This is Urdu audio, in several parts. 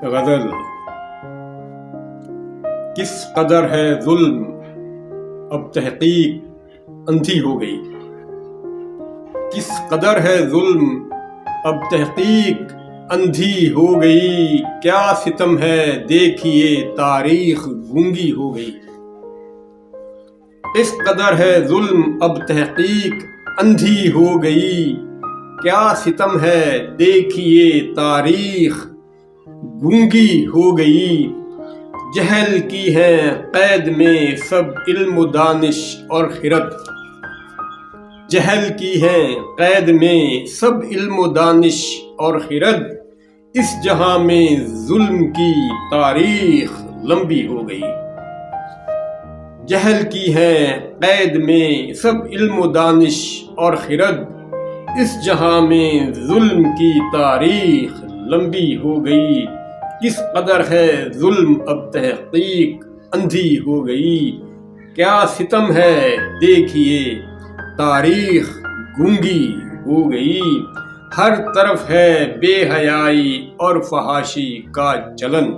غزل۔ کس قدر ہے ظلم اب تحقیق اندھی ہو گئی، کس قدر ہے ظلم اب تحقیق اندھی ہو گئی، کیا ستم ہے دیکھیے تاریخ گونگی ہو گئی۔ اس قدر ہے ظلم اب تحقیق اندھی ہو گئی، کیا ستم ہے دیکھیے تاریخ گونگی ہو گئی۔ جہل کی ہے قید میں سب علم و دانش اور خرد، جہل کی ہے قید میں سب علم و دانش اور خرد، اس جہاں میں ظلم کی تاریخ لمبی ہو گئی۔ جہل کی ہے قید میں سب علم و دانش اور خرد، اس جہاں میں ظلم کی تاریخ لمبی ہو گئی۔ کس قدر ہے ظلم اب تحقیق اندھی ہو گئی، کیا ستم ہے دیکھیے تاریخ گونگی ہو گئی۔ ہر طرف ہے بے حیائی اور فحاشی کا چلن،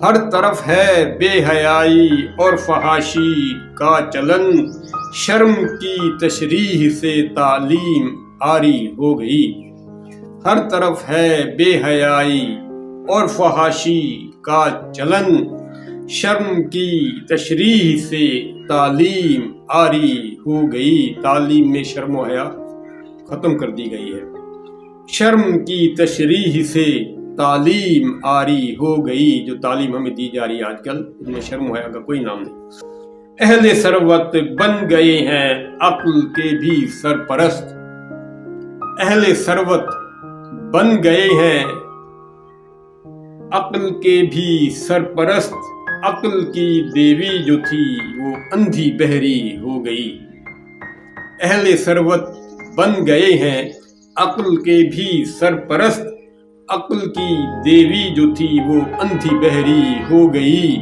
ہر طرف ہے بے حیائی اور فحاشی کا چلن، شرم کی تشریح سے تعلیم عاری ہو گئی۔ ہر طرف ہے بے حیائی اور فحاشی کا چلن، شرم کی تشریح سے تعلیم عاری ہو گئی۔ تعلیم میں شرم و حیا ختم کر دی گئی ہے۔ شرم کی تشریح سے تعلیم عاری ہو گئی۔ جو تعلیم ہمیں دی جا رہی ہے آج کل، ان میں شرم و حیا کا کوئی نام نہیں۔ اہل ثروت بن گئے ہیں عقل کے بھی سرپرست، اہل ثروت بن گئے ہیں عقل کے بھی سرپرست، عقل کی دیوی جو تھی وہ اندھی بہری ہو گئی۔ اہل ثروت بن گئے ہیں عقل کے بھی سرپرست، عقل کی دیوی جو تھی وہ اندھی بہری ہو گئی۔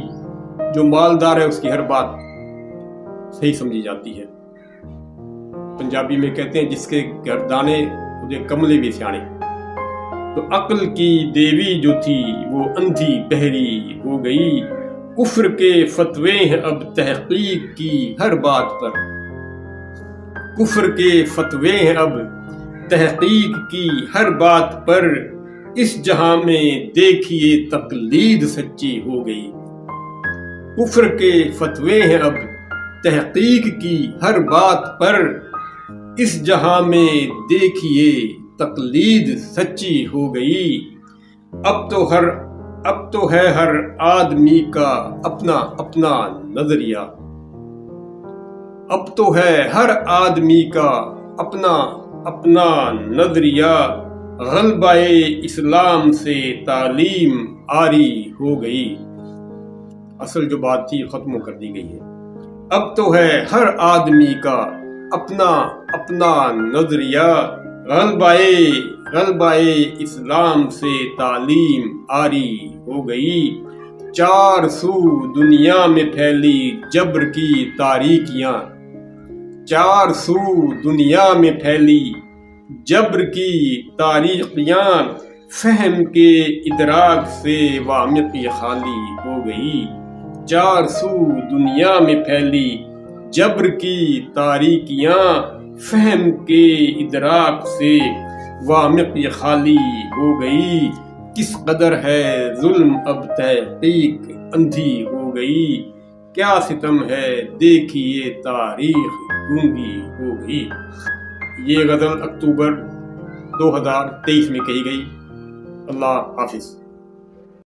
جو مالدار ہے اس کی ہر بات صحیح سمجھی جاتی ہے۔ پنجابی میں کہتے ہیں جس کے گردانے مجھے کملے بھی سیانے۔ تو عقل کی دیوی جو تھی وہ اندھی بہری ہو گئی۔ کفر کے فتوے ہیں اب تحقیق کی ہر بات پر، کفر کے فتوے ہیں اب تحقیق کی ہر بات پر، اس جہاں میں دیکھیے تقلید سچی ہو گئی۔ کفر کے فتوے ہیں اب تحقیق کی ہر بات پر، اس جہاں میں دیکھیے تقلید سچی ہو گئی۔ اب تو ہے ہر آدمی کا اپنا اپنا نظریہ، اب تو ہے ہر آدمی کا اپنا اپنا نظریہ، غلبہ اسلام سے تعلیم عاری ہو گئی۔ اصل جو بات تھی ختم کر دی گئی ہے۔ اب تو ہے ہر آدمی کا اپنا اپنا نظریہ، غلبہ اسلام سے تعلیم عاری ہو گئی۔ چار سو دنیا میں پھیلی جبر کی تاریکیاں، چار سو دنیا میں پھیلی جبر کی تاریکیاں، فہم کے ادراک سے وامقی خالی ہو گئی۔ چار سو دنیا میں پھیلی جبر کی تاریکیاں، فہم کے ادراک سے وامقی خالی ہو گئی۔ کس قدر ہے ظلم اب تحقیق اندھی ہو گئی، کیا ستم ہے دیکھیے تاریخ گونگی ہو گئی۔ یہ غزل اکتوبر 2023 میں کہی گئی۔ اللہ حافظ۔